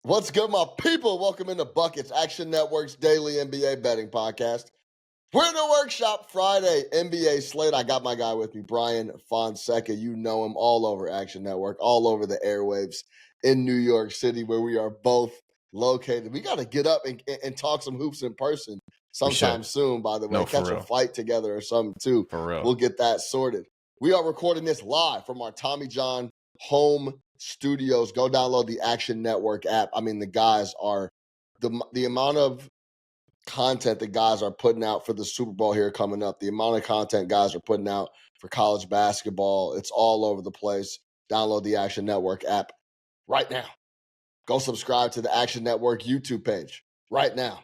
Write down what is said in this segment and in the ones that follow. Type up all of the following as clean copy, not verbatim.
What's good, my people? Welcome into Buckets, Action Network's daily NBA betting podcast. We're in the workshop Friday, NBA slate. I got my guy with me, Bryan Fonseca. You know him all over Action Network, all over the airwaves in New York City, where we are both located. We got to get up and talk some hoops in person sometime soon, by the way. No, Catch a flight together or something, too. For real. We'll get that sorted. We are recording this live from our Tommy John home studios. Go download the Action Network app. I mean, the guys are the amount of content the guys are putting out for the Super Bowl here coming up, the amount of content guys are putting out for college basketball, it's all over the place. Download the Action Network app right now. Go subscribe to the Action Network YouTube page right now.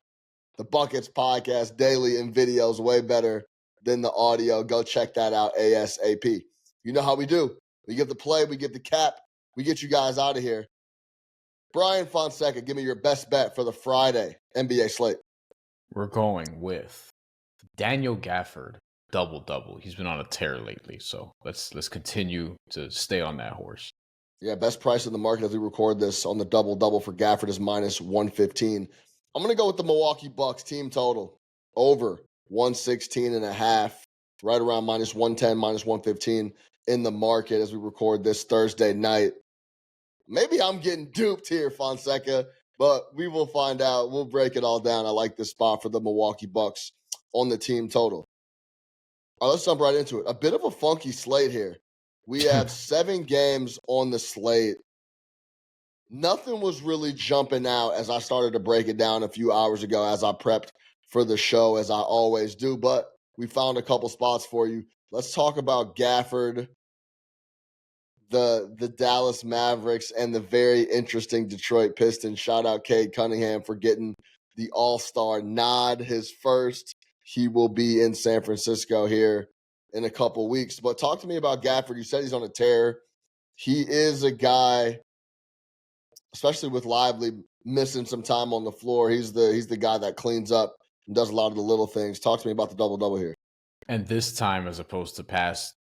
The Buckets podcast daily and videos way better than the audio. Go check that out ASAP. You know how we do. We get the play, we get the cap, we get you guys out of here. Bryan Fonseca, give me your best bet for the Friday NBA slate. We're going with Daniel Gafford, double-double. He's been on a tear lately, so let's continue to stay on that horse. Yeah, best price in the market as we record this on the double-double for Gafford is minus 115. I'm going to go with the Milwaukee Bucks team total over 116.5, right around minus 110, minus 115 in the market as we record this Thursday night. Maybe I'm getting duped here, Fonseca, but we will find out. We'll break it all down. I like this spot for the Milwaukee Bucks on the team total. All right, let's jump right into it. A bit of a funky slate here. We have 7 games on the slate. Nothing was really jumping out as I started to break it down a few hours ago as I prepped for the show, as I always do, but we found a couple spots for you. Let's talk about Gafford, the Dallas Mavericks, and the very interesting Detroit Pistons. Shout out Cade Cunningham for getting the All-Star nod, his first. He will be in San Francisco here in a couple weeks. But talk to me about Gafford. You said he's on a tear. He is a guy, especially with Lively missing some time on the floor. He's the guy that cleans up and does a lot of the little things. Talk to me about the double-double here. And this time, as opposed to past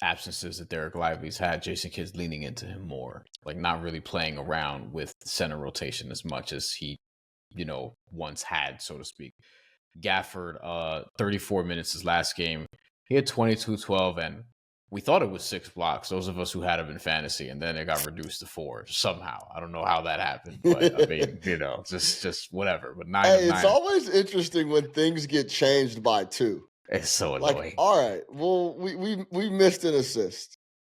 absences that Derek Lively's had, Jason Kidd's leaning into him more, like not really playing around with center rotation as much as he, once had, so to speak. Gafford, 34 minutes his last game. He had 22-12, and we thought it was 6 blocks, those of us who had him in fantasy, and then it got reduced to 4 somehow. I don't know how that happened, but I mean, just whatever. But 9 Hey, it's always interesting when things get changed by 2. It's so annoying. Like, all right, well, we missed an assist.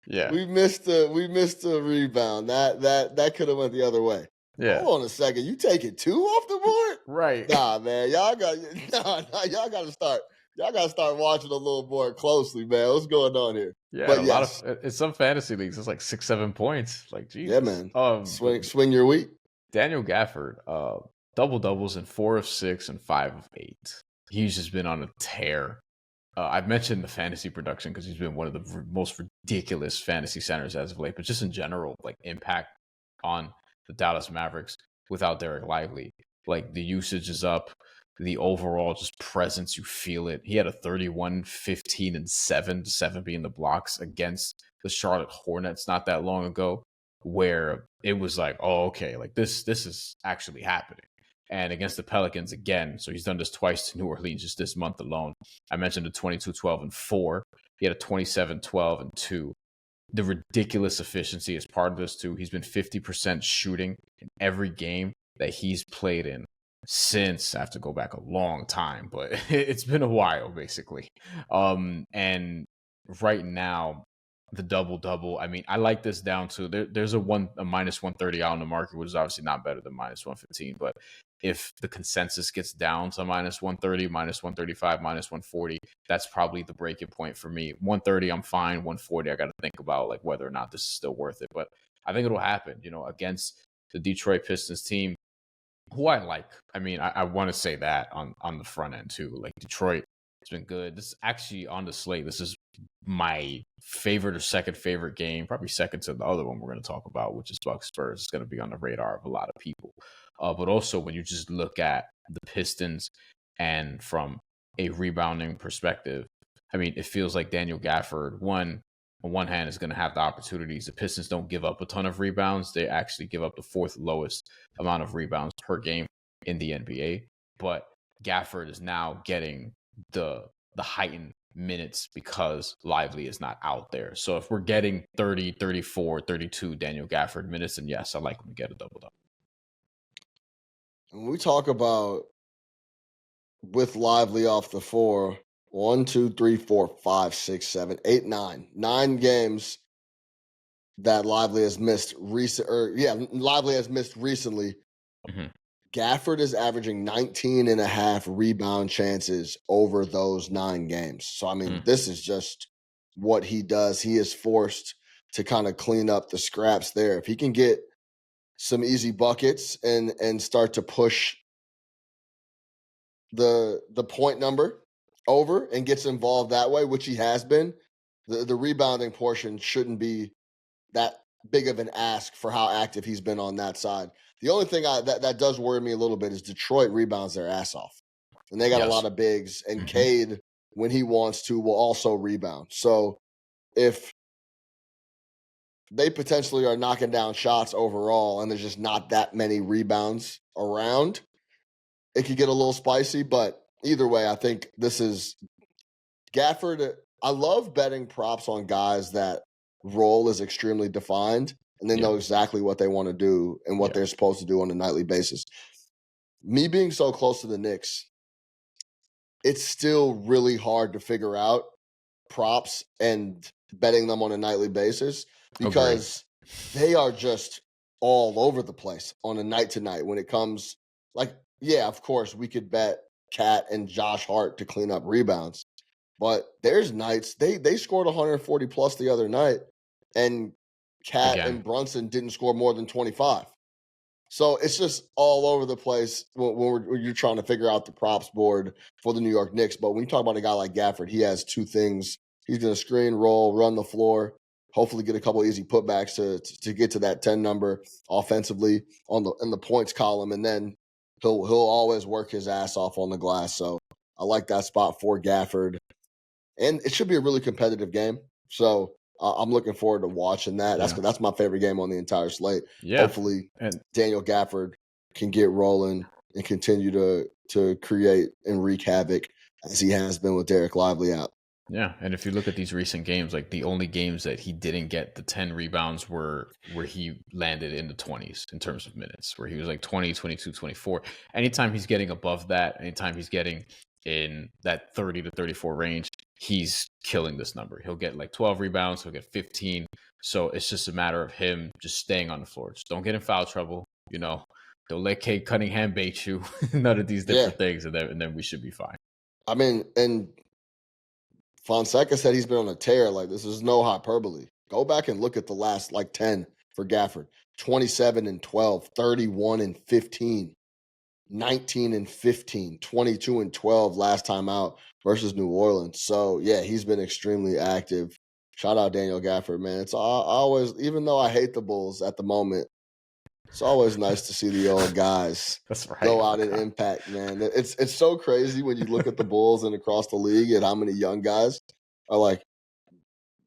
Yeah, we missed a rebound. That could have went the other way. Yeah. Hold on a second. You taking 2 off the board? Right. Nah, man. Y'all gotta start watching a little more closely, man. What's going on here? Yeah, but lot of in some fantasy leagues, it's like 6-7 points. Like, Jesus. Yeah, man. Swing your week. Daniel Gafford, double doubles in 4 of 6 and 5 of 8. He's just been on a tear. I've mentioned the fantasy production because he's been one of the most ridiculous fantasy centers as of late, but just in general, like impact on the Dallas Mavericks without Derek Lively. Like the usage is up, the overall just presence, you feel it. He had a 31, 15, and 7 being the blocks against the Charlotte Hornets not that long ago, where it was like, oh, okay, like this is actually happening. And against the Pelicans again. So he's done this twice to New Orleans just this month alone. I mentioned the 22-12 and 4. He had a 27-12 and 2. The ridiculous efficiency is part of this too. He's been 50% shooting in every game that he's played in since, I have to go back a long time, but it's been a while basically. And right now, the double-double, I mean, I like this down to there's a minus 130 out on the market, which is obviously not better than minus 115, but if the consensus gets down to minus 130, minus 135, minus 140, that's probably the breaking point for me. 130, I'm fine. 140, I got to think about like whether or not this is still worth it. But I think it'll happen, against the Detroit Pistons team, who I like. I mean, I want to say that on the front end too. Like Detroit has been good. This is actually on the slate. This is my favorite or second favorite game, probably second to the other one we're going to talk about, which is Bucks Spurs. It's going to be on the radar of a lot of people. But also when you just look at the Pistons and from a rebounding perspective, I mean, it feels like Daniel Gafford, one, on one hand, is going to have the opportunities. The Pistons don't give up a ton of rebounds. They actually give up the fourth lowest amount of rebounds per game in the NBA. But Gafford is now getting the heightened minutes because Lively is not out there. So if we're getting 30, 34, 32 Daniel Gafford minutes, then yes, I like him to get a double-double. When we talk about with Lively off the floor, 1, 2, 3, 4, 5, 6, 7, 8, 9. 9 games that Lively has missed Lively has missed recently. Mm-hmm. Gafford is averaging 19 and a half rebound chances over those 9 games. So, I mean, this is just what he does. He is forced to kind of clean up the scraps there. If he can get some easy buckets and start to push the point number over and gets involved that way, which he has been, the rebounding portion shouldn't be that big of an ask for how active he's been on that side. The only thing that does worry me a little bit is Detroit rebounds their ass off. And they got a lot of bigs, and Cade, when he wants to, will also rebound. So if they potentially are knocking down shots overall and there's just not that many rebounds around, it could get a little spicy. But either way, I think this is Gafford. I love betting props on guys that role is extremely defined and they know exactly what they want to do and what they're supposed to do on a nightly basis. Me being so close to the Knicks, it's still really hard to figure out props and betting them on a nightly basis because they are just all over the place on a night to night when it comes. Like, yeah, of course, we could bet Cat and Josh Hart to clean up rebounds. But there's nights they scored 140 plus the other night, and Cat and Brunson didn't score more than 25. So it's just all over the place when you're trying to figure out the props board for the New York Knicks. But when you talk about a guy like Gafford, he has 2 things. He's going to screen, roll, run the floor, hopefully get a couple easy putbacks to get to that 10 number offensively in the points column, and then he'll always work his ass off on the glass. So I like that spot for Gafford. And it should be a really competitive game. So I'm looking forward to watching that. That's my favorite game on the entire slate. Yeah. Hopefully Daniel Gafford can get rolling and continue to create and wreak havoc as he has been with Derek Lively out. Yeah, and if you look at these recent games, like the only games that he didn't get the 10 rebounds were where he landed in the 20s in terms of minutes, where he was like 20, 22, 24. Anytime he's getting above that, anytime he's getting in that 30 to 34 range, he's killing this number. He'll get like 12 rebounds, he'll get 15. So it's just a matter of him just staying on the floor. Just don't get in foul trouble, don't let Cade Cunningham bait you, none of these different things, and then we should be fine. I mean, and Fonseca said he's been on a tear. Like, this is no hyperbole. Go back and look at the last 10 for Gafford. 27 and 12, 31 and 15, 19 and 15, 22 and 12 last time out versus New Orleans. So, yeah, he's been extremely active. Shout out Daniel Gafford, man. It's always, even though I hate the Bulls at the moment, it's always nice to see the old guys go out and impact, man. It's so crazy when you look at the Bulls and across the league and how many young guys are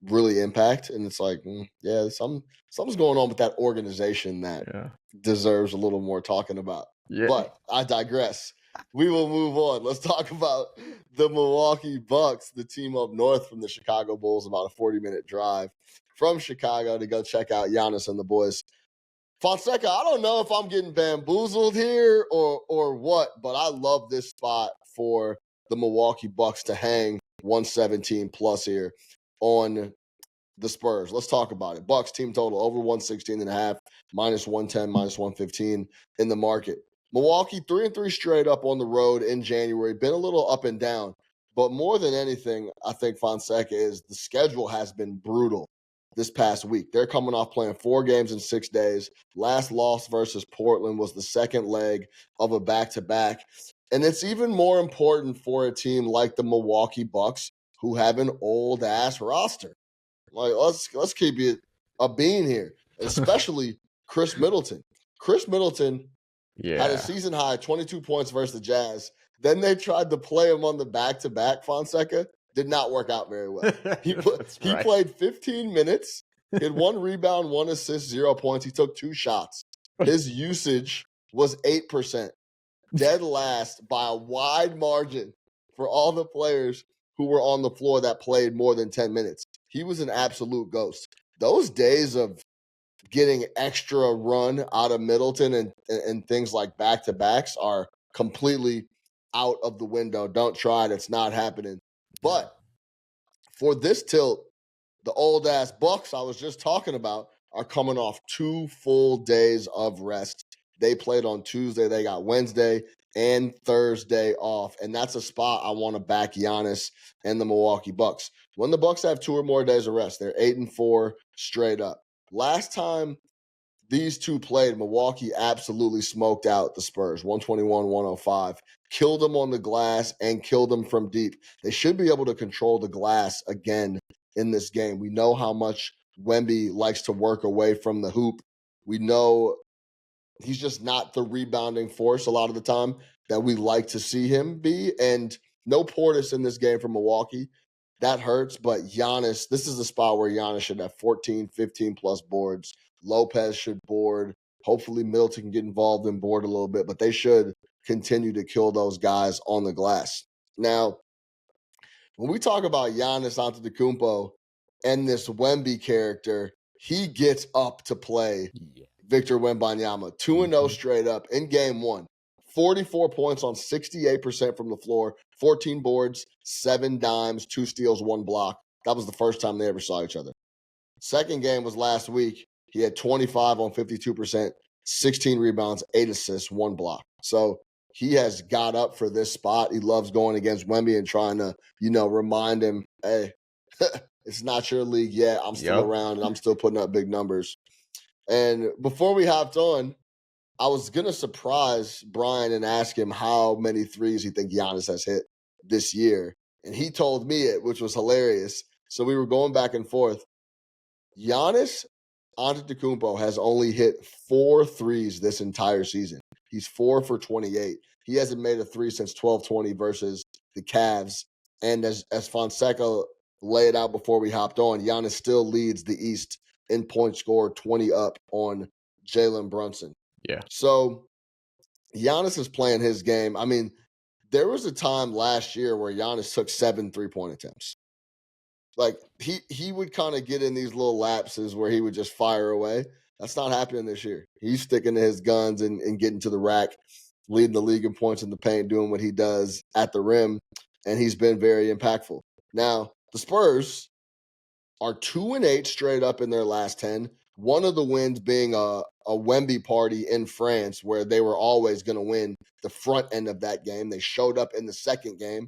really impact. And it's something's going on with that organization that deserves a little more talking about. Yeah. But I digress. We will move on. Let's talk about the Milwaukee Bucks, the team up north from the Chicago Bulls, about a 40-minute drive from Chicago to go check out Giannis and the boys. Fonseca, I don't know if I'm getting bamboozled here or what, but I love this spot for the Milwaukee Bucks to hang 117 plus here on the Spurs. Let's talk about it. Bucks team total over 116 and a half, minus 110, minus 115 in the market. Milwaukee 3-3 straight up on the road in January, been a little up and down, but more than anything, I think Fonseca is the schedule has been brutal this past week. They're coming off playing 4 games in 6 days. Last loss versus Portland was the second leg of a back-to-back. And it's even more important for a team like the Milwaukee Bucks, who have an old-ass roster. Let's keep it a bean here, especially Chris Middleton. Chris Middleton had a season-high 22 points versus the Jazz. Then they tried to play him on the back-to-back, Fonseca, did not work out very well. That's He right. played 15 minutes, he had 1 rebound, 1 assist, 0 points. He took 2 shots. His usage was 8%, dead last by a wide margin for all the players who were on the floor that played more than 10 minutes. He was an absolute ghost. Those days of getting extra run out of Middleton and things like back-to-backs are completely out of the window. Don't try it. It's not happening. But for this tilt, the old ass Bucks I was just talking about are coming off 2 full days of rest. They played on Tuesday. They got Wednesday and Thursday off. And that's a spot I want to back Giannis and the Milwaukee Bucks. When the Bucks have 2 or more days of rest, they're 8-4 straight up. Last time these two played, Milwaukee absolutely smoked out the Spurs, 121-105. Killed them on the glass and killed them from deep. They should be able to control the glass again in this game. We know how much Wemby likes to work away from the hoop. We know he's just not the rebounding force a lot of the time that we like to see him be. And no Portis in this game for Milwaukee. That hurts, but Giannis, this is the spot where Giannis should have 14, 15-plus boards. Lopez should board. Hopefully Middleton can get involved and board a little bit, but they should continue to kill those guys on the glass. Now, when we talk about Giannis Antetokounmpo and this Wemby character, he gets up to play Victor Wembanyama. 2-0 straight up in game 1. 44 points on 68% from the floor, 14 boards, 7 dimes, 2 steals, 1 block. That was the first time they ever saw each other. Second game was last week. He had 25 on 52%, 16 rebounds, 8 assists, 1 block. So he has got up for this spot. He loves going against Wemby and trying to, remind him, hey, it's not your league yet. I'm still around and I'm still putting up big numbers. And before we hopped on, I was going to surprise Bryan and ask him how many threes he think Giannis has hit this year. And he told me it, which was hilarious. So we were going back and forth. Giannis Antetokounmpo has only hit 4 threes this entire season. He's 4 for 28. He hasn't made a 3 since 12-20 versus the Cavs. And as Fonseca laid out before we hopped on, Giannis still leads the East in points scored, 20 up on Jalen Brunson. Yeah. So Giannis is playing his game. I mean, there was a time last year where Giannis took 7 3-point attempts. Like, he would kind of get in these little lapses where he would just fire away. That's not happening this year. He's sticking to his guns and getting to the rack, leading the league in points in the paint, doing what he does at the rim, and he's been very impactful. Now, the Spurs are 2-8 straight up in their last 10. One of the wins being a Wemby party in France where they were always going to win the front end of that game. They showed up in the second game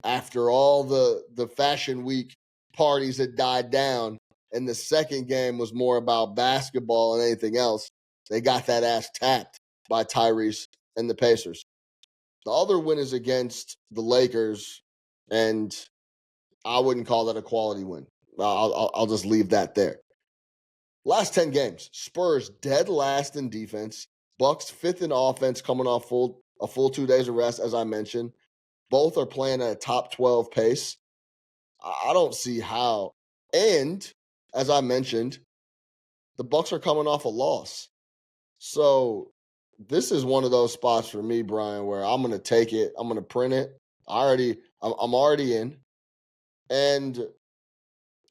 after all the Fashion Week parties had died down, and the second game was more about basketball and anything else. They got that ass tapped by Tyrese and the Pacers. The other win is against the Lakers, and I wouldn't call that a quality win. I'll just leave that there. Last 10 games, Spurs dead last in defense. Bucks 5th in offense, coming off a full 2 days of rest, as I mentioned. Both are playing at a top 12 pace. I don't see how. And as I mentioned, the Bucks are coming off a loss. So this is one of those spots for me, Bryan, where I'm going to take it. I'm going to print it. I'm already in. And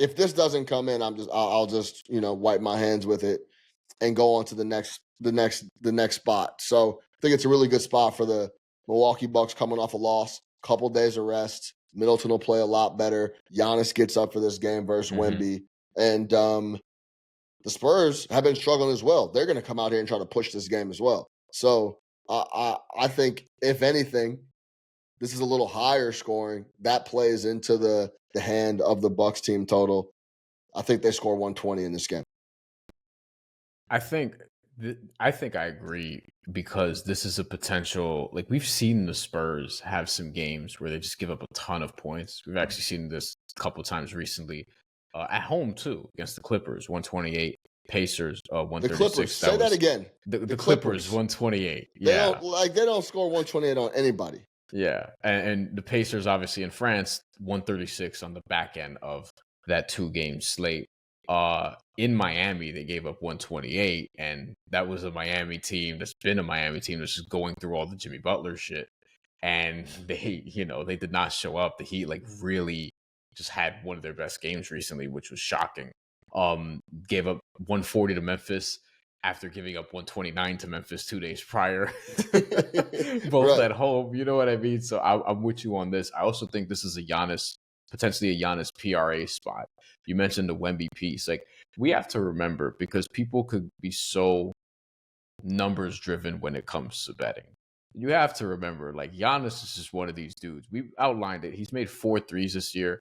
if this doesn't come in, I'll just wipe my hands with it and go on to the next spot. So I think it's a really good spot for the Milwaukee Bucks coming off a loss, couple days of rest. Middleton will play a lot better. Giannis gets up for this game versus Wemby. And the Spurs have been struggling as well. They're going to come out here and try to push this game as well. So I think, if anything, this is a little higher scoring. That plays into the hand of the Bucks team total. I think they score 120 in this game. I think I agree, because this is a potential, like, we've seen the Spurs have some games where they just give up a ton of points. We've actually seen this a couple of times recently, at home too, against the Clippers, 128, Pacers, 136. The Clippers, say that again. The Clippers, 128. They don't score 128 on anybody. Yeah, and the Pacers obviously in France 136 on the back end of that 2-game slate. In Miami they gave up 128, and that was a Miami team that's been a Miami team that's just going through all the Jimmy Butler shit. And they did not show up. The Heat like really just had one of their best games recently, which was shocking. Gave up 140 to Memphis after giving up 129 to Memphis 2 days prior, both Right. at home. You know what I mean? So I'm with you on this. I also think this is potentially a Giannis PRA spot. You mentioned the Wemby piece. Like, we have to remember, because people could be so numbers driven when it comes to betting. You have to remember, like, Giannis is just one of these dudes. We outlined it. He's made 4 threes this year.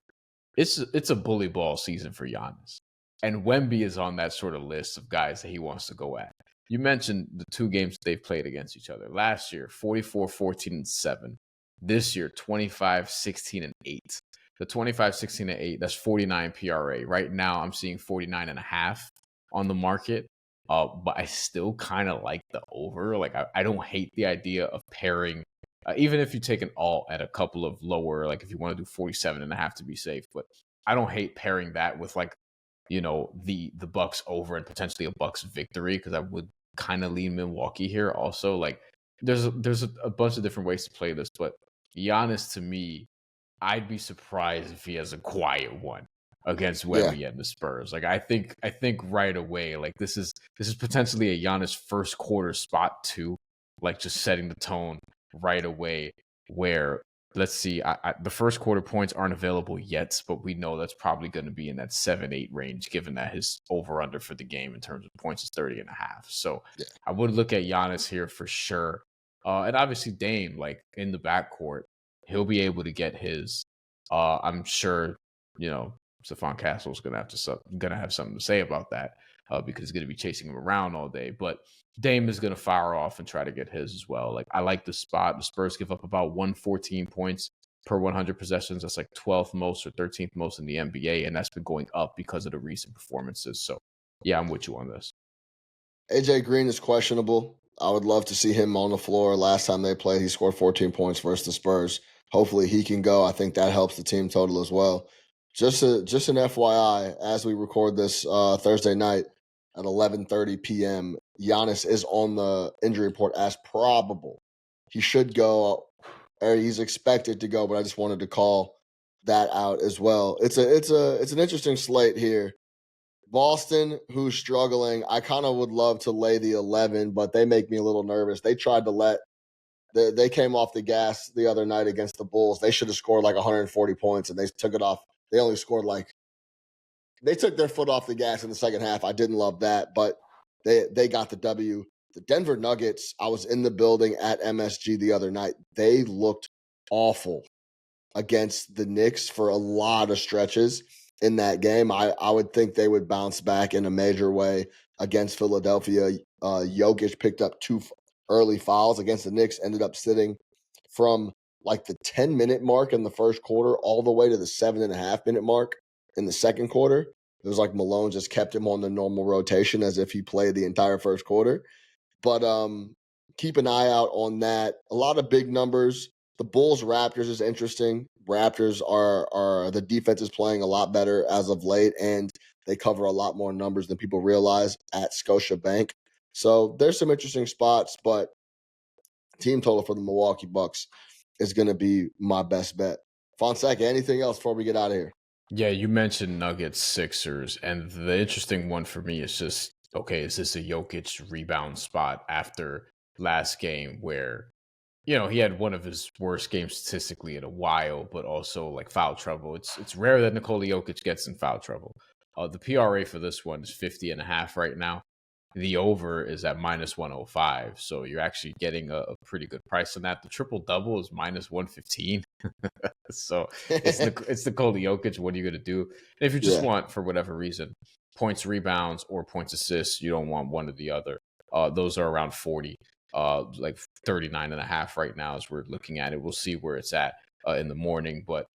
It's a bully ball season for Giannis. And Wemby is on that sort of list of guys that he wants to go at. You mentioned the 2 games they've played against each other. Last year, 44, 14, and 7. This year, 25, 16, and 8. The 25, 16, and 8, that's 49 PRA. Right now, I'm seeing 49.5 on the market. But I still kind of like the over. Like, I don't hate the idea of pairing, even if you take an alt at a couple of lower, like if you want to do 47.5 to be safe. But I don't hate pairing that with, like, the Bucks over and potentially a Bucks victory, because I would kind of lean Milwaukee here also. Like, there's a bunch of different ways to play this, but Giannis, to me, I'd be surprised if he has a quiet one against Yeah. Wemby and the Spurs. Like, I think right away, like, this is potentially a Giannis first quarter spot too, like, just setting the tone right away. Where, let's see, the first quarter points aren't available yet, but we know that's probably going to be in that 7-8 range, given that his over under for the game in terms of points is 30.5. So Yeah. I would look at Giannis here for sure. And obviously Dame, like, in the backcourt, he'll be able to get his. I'm sure, Stephon Castle's gonna have something to say about that, because he's gonna be chasing him around all day. But Dame is gonna fire off and try to get his as well. Like, I like the spot. The Spurs give up about 114 points per 100 possessions. That's like 12th most or 13th most in the NBA, and that's been going up because of the recent performances. So yeah, I'm with you on this. AJ Green is questionable. I would love to see him on the floor. Last time they played, he scored 14 points versus the Spurs. Hopefully he can go. I think that helps the team total as well. Just an FYI, as we record this Thursday night at 11:30 p.m., Giannis is on the injury report as probable. He should go, or he's expected to go, but I just wanted to call that out as well. It's an interesting slate here. Boston, who's struggling, I kind of would love to lay the 11, but they make me a little nervous. They tried to they came off the gas the other night against the Bulls. They should have scored like 140 points, and they took it off. They only scored they took their foot off the gas in the second half. I didn't love that, but they got the W. The Denver Nuggets, I was in the building at MSG the other night. They looked awful against the Knicks for a lot of stretches in that game. I would think they would bounce back in a major way against Philadelphia. Jokic picked up 2 early fouls against the Knicks, ended up sitting from like the 10-minute mark in the first quarter all the way to the 7.5-minute mark in the second quarter. It was like Malone just kept him on the normal rotation as if he played the entire first quarter. But keep an eye out on that. A lot of big numbers. The Bulls Raptors is interesting. Raptors are the defense is playing a lot better as of late, and they cover a lot more numbers than people realize at Scotiabank. So there's some interesting spots, but team total for the Milwaukee Bucks is going to be my best bet. Fonseca, anything else before we get out of here? Yeah, you mentioned Nuggets, Sixers, and the interesting one for me is just, okay, is this a Jokic rebound spot after last game where, he had one of his worst games statistically in a while, but also like foul trouble. It's rare that Nikola Jokic gets in foul trouble. The PRA for this one is 50.5 right now. The over is at -105, so you're actually getting a pretty good price on that. The triple double is -115. So it's Nikola Jokic. What are you going to do? And if you just Yeah. want, for whatever reason, points rebounds or points assists, you don't want one or the other. Those are around 40, like 39.5 right now as we're looking at it. We'll see where it's at in the morning, but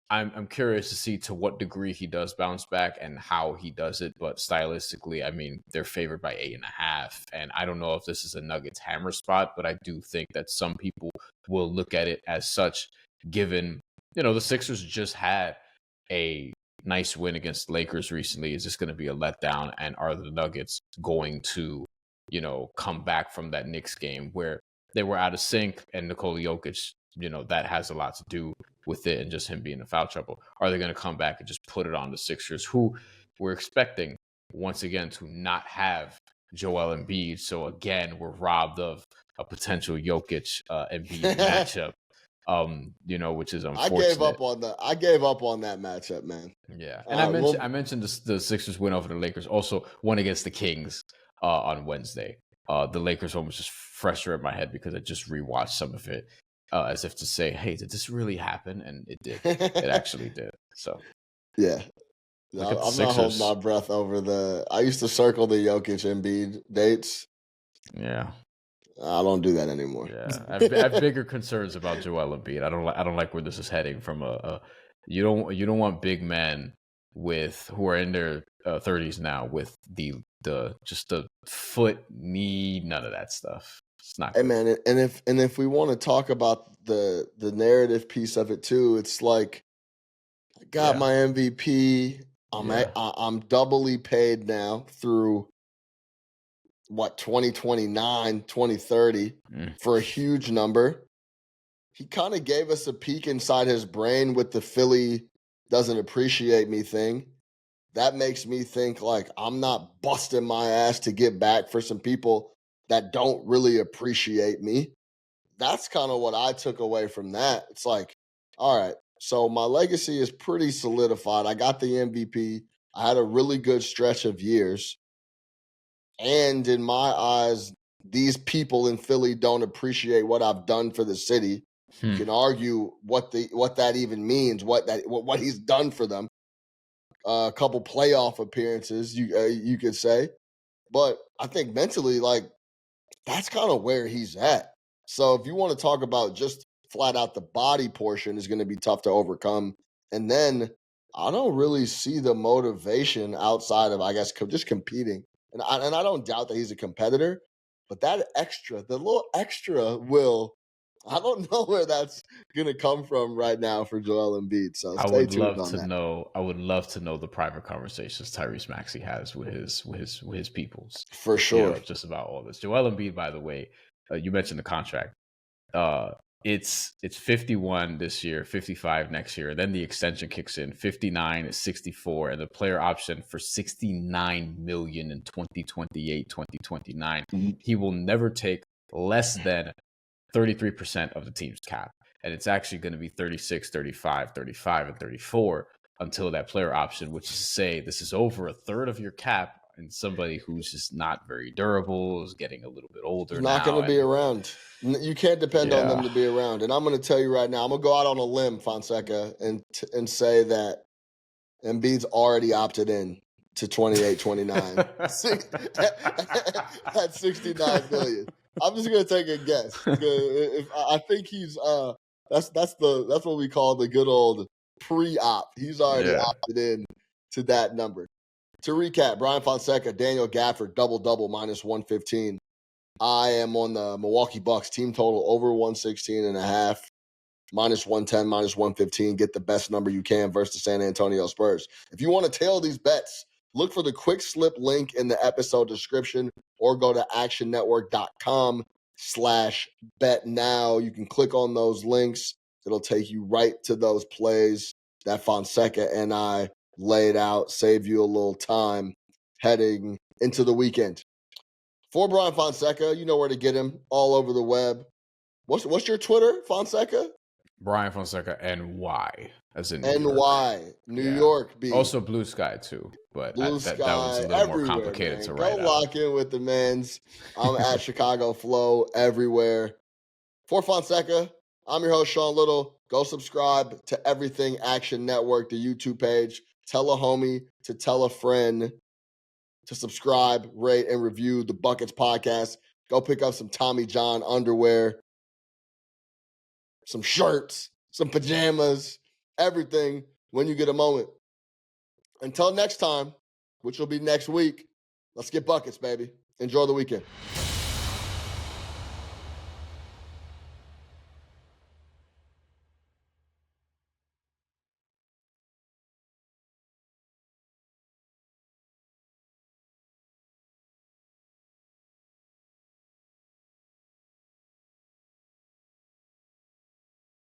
I'm curious to see to what degree he does bounce back and how he does it. But stylistically, I mean, they're favored by 8.5, and I don't know if this is a Nuggets hammer spot, but I do think that some people will look at it as such, given the Sixers just had a nice win against Lakers recently. Is this going to be a letdown, and are the Nuggets going to come back from that Knicks game where they were out of sync, and Nikola Jokic, that has a lot to do with it, and just him being in foul trouble. Are they going to come back and just put it on the Sixers, who we're expecting once again to not have Joel Embiid? So again, we're robbed of a potential Jokic Embiid matchup, which is unfortunate. I gave up on that matchup, man. Yeah, and I mentioned the Sixers win over the Lakers. Also, won against the Kings on Wednesday. The Lakers one was just fresher in my head because I just rewatched some of it, as if to say, "Hey, did this really happen?" And it did. It actually did. So, yeah, I'm not holding my breath over I used to circle the Jokic Embiid dates. Yeah, I don't do that anymore. Yeah, I have bigger concerns about Joel Embiid. I don't like where this is heading. From you don't want big men who are in their 30s now with the foot, knee, none of that stuff. It's not good. Hey man, and if we want to talk about the narrative piece of it too, it's like I got my MVP. I'm doubly paid now through 2029, 2030 for a huge number. He kind of gave us a peek inside his brain with the Philly doesn't appreciate me thing. That makes me think like I'm not busting my ass to get back for some people that don't really appreciate me. That's kind of what I took away from that. It's like, all right, so my legacy is pretty solidified. I got the MVP. I had a really good stretch of years. And in my eyes, these people in Philly don't appreciate what I've done for the city. You can argue what that even means, what he's done for them. A couple playoff appearances, you could say, but I think mentally, like that's kind of where he's at. So if you want to talk about just flat out the body portion is going to be tough to overcome, and then I don't really see the motivation outside of I guess just competing, and I don't doubt that he's a competitor, but the little extra will. I don't know where that's going to come from right now for Joel Embiid. So stay tuned on that. I would love to know the private conversations Tyrese Maxey has with his peoples. For sure. Just about all this. Joel Embiid, by the way, you mentioned the contract. It's 51 this year, 55 next year. Then the extension kicks in, 59, 64, and the player option for 69 million in 2028, 2029. He will never take less than 33% of the team's cap. And it's actually going to be 36, 35, 35, and 34 until that player option, which is to say this is over a third of your cap, and somebody who's just not very durable, is getting a little bit older. Not going to be around. You can't depend on them to be around. And I'm going to tell you right now, I'm going to go out on a limb, Fonseca, and say that Embiid's already opted in to 28, 29 at 69 million. I'm just going to take a guess. I think he's that's what we call the good old pre-op. He's already opted in to that number. To recap, Bryan Fonseca, Daniel Gafford, double-double, -115. I am on the Milwaukee Bucks team total over 116.5, -110, -115. Get the best number you can versus the San Antonio Spurs. If you want to tail these bets, look for the quick slip link in the episode description or go to actionnetwork.com/bet-now. You can click on those links. It'll take you right to those plays that Fonseca and I laid out, save you a little time heading into the weekend. For Bryan Fonseca, you know where to get him all over the web. What's your Twitter, Fonseca? Bryan Fonseca NY, as in NY, New York. B. Also Blue Sky too, but that was a little more complicated to write out. Go lock in with the men's. I'm at Chicago Flow everywhere. For Fonseca, I'm your host, Sean Little. Go subscribe to Everything Action Network, the YouTube page. Tell a homie to tell a friend to subscribe, rate, and review the Buckets podcast. Go pick up some Tommy John underwear, some shirts, some pajamas. everything when you get a moment. Until next time, which will be next week, let's get buckets, baby. Enjoy the weekend.